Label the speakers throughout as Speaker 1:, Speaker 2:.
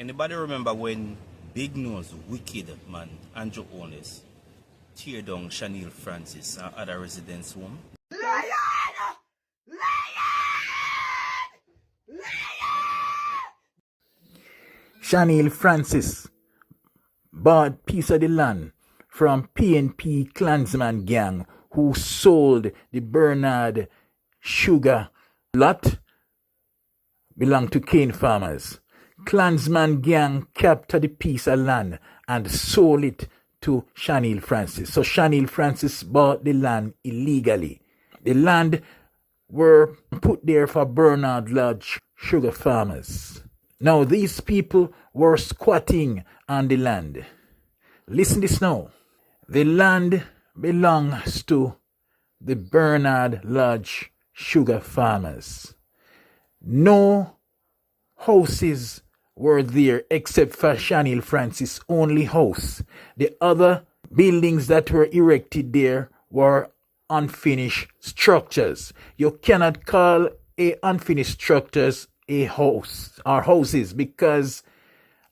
Speaker 1: Anybody remember when Big Nose, Wicked Man, Andrew Onis tear down Chanel Francis and other residents' home?
Speaker 2: Chanel Francis bought piece of the land from PNP Klansman gang who sold the Bernard sugar lot belonged to cane farmers. Klansman gang captured the piece of land and sold it to Chanel Francis. So Chanel Francis bought the land illegally. The land were put there for Bernard Lodge sugar farmers. Now these people were squatting on the land. Listen this now. The land belongs to the Bernard Lodge sugar farmers. No houses were there except for Chanel Francis' only house. The other buildings that were erected there were unfinished structures. You cannot call a unfinished structures a house or houses, because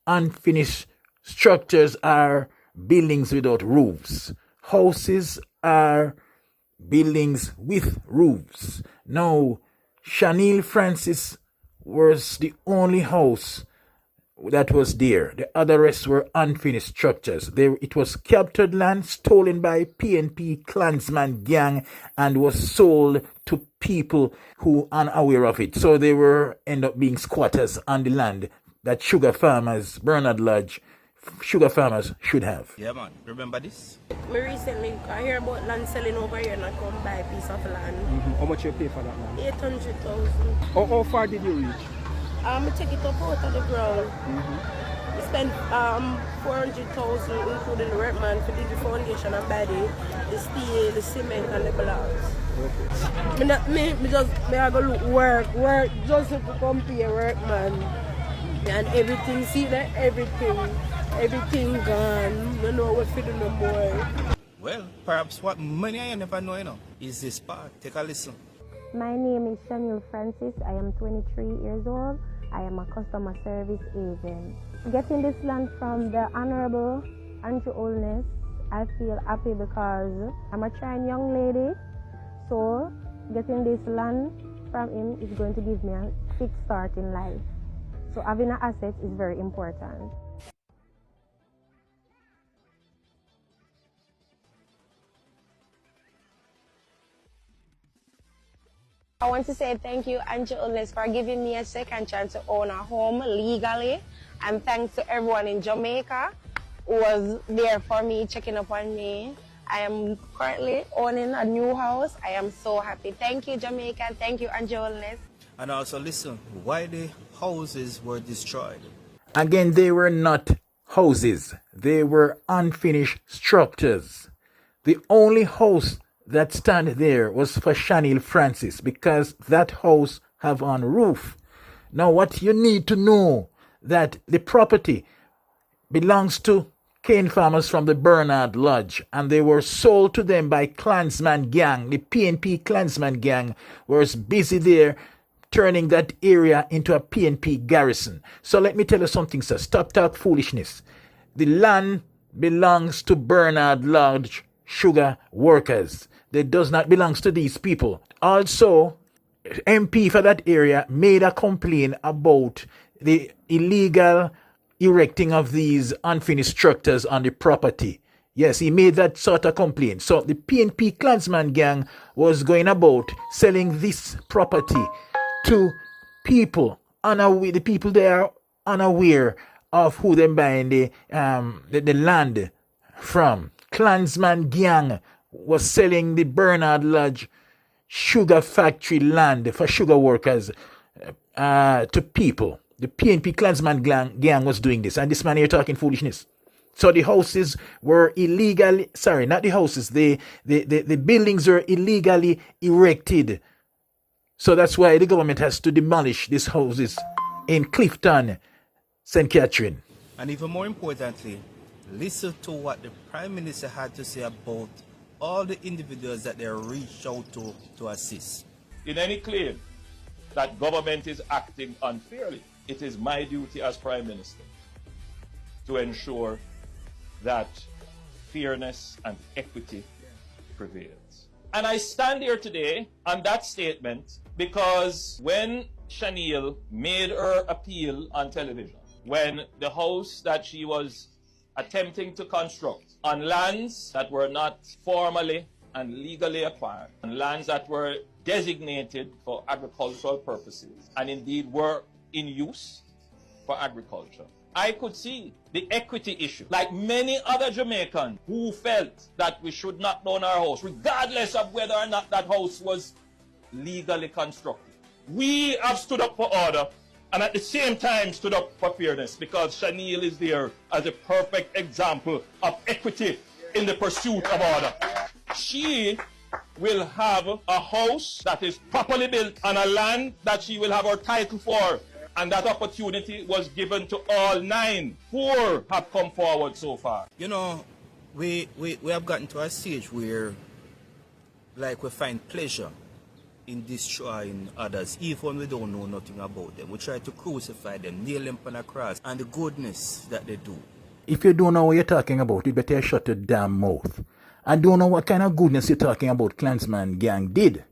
Speaker 2: unfinished structures are buildings without roofs. Houses are buildings with roofs. Now, Chanel Francis was the only house that was there. The other rest were unfinished structures. It was captured land stolen by PNP Klansman gang and was sold to people who are unaware of it. So they were end up being squatters on the land that sugar farmers, Bernard Lodge sugar farmers should have.
Speaker 1: Yeah, man. Remember this?
Speaker 3: Me recently, I hear about land selling over here and I come buy a piece of land.
Speaker 4: How much you pay for that land?
Speaker 3: 800,000.
Speaker 4: How far did you reach?
Speaker 3: I take it up out of the ground. We spent 400,000 including the rent man for the foundation and body, the steel, the cement and the blocks.
Speaker 4: Okay.
Speaker 3: Me I go look work just to compare work man. And everything, see that everything gone. You know what to do no more.
Speaker 1: Well, perhaps what many I never know, is this part. Take a listen.
Speaker 5: My name is Chanel Francis. I am 23 years old. I am a customer service agent. Getting this land from the Honorable Andrew Onis, I feel happy because I'm a trying young lady. So getting this land from him is going to give me a quick start in life. So having an asset is very important. I want to say thank you, Andrew Onis, for giving me a second chance to own a home legally. And thanks to everyone in Jamaica who was there for me, checking up on me. I am currently owning a new house. I am so happy. Thank you, Jamaica. Thank you, Andrew Onis.
Speaker 1: And also listen, why the houses were destroyed.
Speaker 2: Again, they were not houses. They were unfinished structures. The only house that stand there was for Chanel Francis because that house have on roof. Now what you need to know that the property belongs to cane farmers from the Bernard Lodge and they were sold to them by Klansman gang. The PNP Klansman gang was busy there turning that area into a PNP garrison. So let me tell you something, sir. Stop talk foolishness. The land belongs to Bernard Lodge sugar workers. It does not belong to these people. Also, MP for that area made a complaint about the illegal erecting of these unfinished structures on the property. Yes, he made that sort of complaint. So the PNP Klansman gang was going about selling this property to people, the people they are unaware of who they're buying the land from. Klansman gang was selling the Bernard Lodge sugar factory land for sugar workers to people. The PNP Klansman gang was doing this, and this man here talking foolishness. So the houses were illegally, sorry, not the houses, the buildings were illegally erected. So that's why the government has to demolish these houses in Clifton, St. Catherine.
Speaker 1: And even more importantly, listen to what the Prime Minister had to say about all the individuals that they reached out to assist.
Speaker 6: In any claim that government is acting unfairly, it is my duty as Prime Minister to ensure that fairness and equity prevails. And I stand here today on that statement because when Shaniel made her appeal on television, when the house that she was attempting to construct on lands that were not formally and legally acquired, on lands that were designated for agricultural purposes, and indeed were in use for agriculture, I could see the equity issue. Like many other Jamaicans who felt that we should knock down our house, regardless of whether or not that house was legally constructed. We have stood up for order and at the same time stood up for fairness, because Shaniel is there as a perfect example of equity in the pursuit of order. She will have a house that is properly built on a land that she will have her title for. And that opportunity was given to all 9. 4 have come forward so far.
Speaker 1: You know, we have gotten to a stage where, like, we find pleasure in destroying others, even when we don't know nothing about them. We try to crucify them, nail them on a cross, and the goodness that they do.
Speaker 2: If you don't know what you're talking about, you better shut your damn mouth. I don't know what kind of goodness you're talking about Klansman gang did.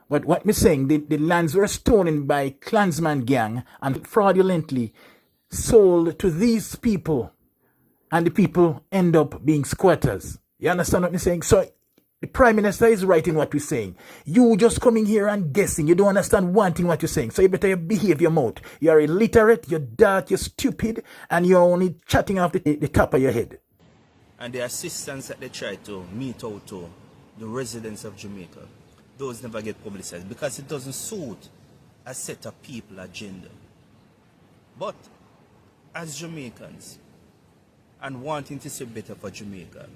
Speaker 2: But what we're saying, the lands were stolen by Klansman gang and fraudulently sold to these people. And the people end up being squatters. You understand what I'm saying? So the Prime Minister is right in what we're saying. You just coming here and guessing. You don't understand one thing what you're saying. So you better behave your mouth. You're illiterate, you're dark, you're stupid, and you're only chatting off the top of your head.
Speaker 1: And the assistance that they try to mete out to the residents of Jamaica, those never get publicized because it doesn't suit a set of people agenda. But as Jamaicans, and wanting to see better for Jamaica,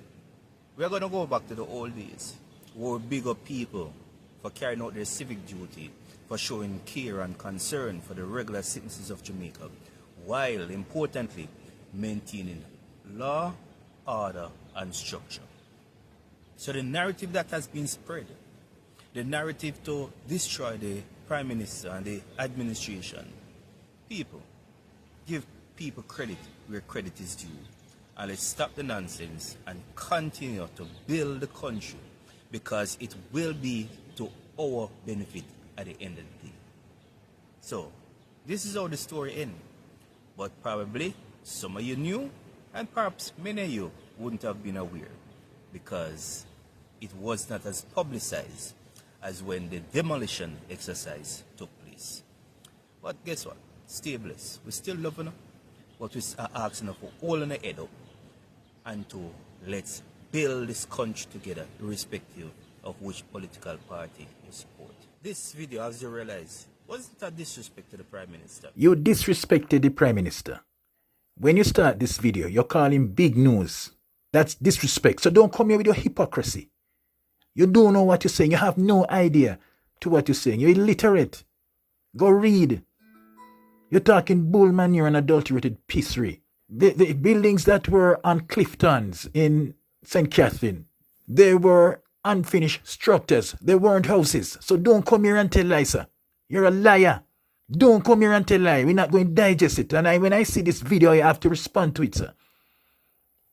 Speaker 1: we're going to go back to the old days, where bigger people for carrying out their civic duty, for showing care and concern for the regular citizens of Jamaica, while importantly maintaining law, order and structure. So the narrative that has been spread, the narrative to destroy the Prime Minister and the administration, people, give people credit where credit is due. And let's stop the nonsense and continue to build the country, because it will be to our benefit at the end of the day. So, this is how the story ends. But probably some of you knew, and perhaps many of you wouldn't have been aware, because it was not as publicized as when the demolition exercise took place. But guess what? Stay blessed. We still love you, but we are asking for all in the head up and to let's build this country together, irrespective of which political party you support. This video, as you realize, wasn't a disrespect to the Prime Minister.
Speaker 2: You disrespected the Prime Minister. When you start this video, you're calling big news. That's disrespect. So don't come here with your hypocrisy. You don't know what you're saying. You have no idea to what you're saying. You're illiterate. Go read. You're talking bull manure and adulterated pissery. The buildings that were on Cliftons in St. Catherine, they were unfinished structures. They weren't houses. So don't come here and tell lies, sir. You're a liar. Don't come here and tell lies. We're not going to digest it. And when I see this video, I have to respond to it, sir.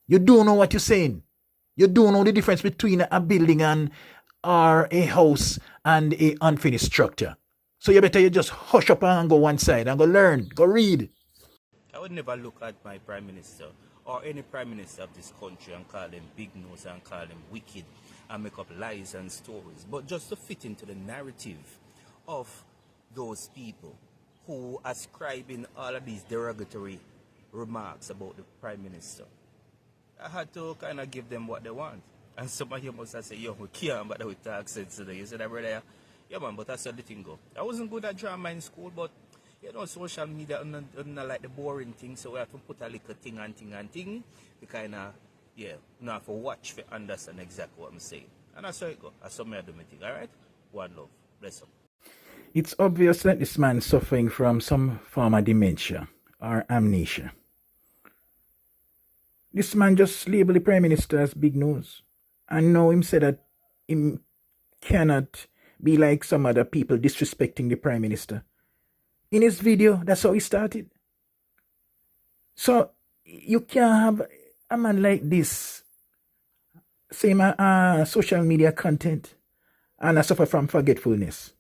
Speaker 2: You don't know what you're saying. You don't know the difference between a building or a house and a unfinished structure. So you better just hush up and go one side and go learn, go read.
Speaker 1: I would never look at my Prime Minister or any Prime Minister of this country and call them big nose and call them wicked and make up lies and stories, but just to fit into the narrative of those people who ascribing all of these derogatory remarks about the Prime Minister. I had to kind of give them what they want. And some of you must have said, yo, we can't, but we talk sense today. You said, brother, yeah, man, but that's how the thing go. I wasn't good at drama in school, but, you know, social media, not like the boring thing, so we have to put a little thing and thing. We kind of, yeah, now have to watch to understand exactly what I'm saying. And that's how it go. That's how I do my thing, all right? One love. Bless up.
Speaker 2: It's obvious that this man is suffering from some form of dementia or amnesia. This man just labeled the Prime Minister as big nose. And now him said that him cannot be like some other people disrespecting the Prime Minister. In his video, that's how he started. So you can't have a man like this, same social media content, and I suffer from forgetfulness.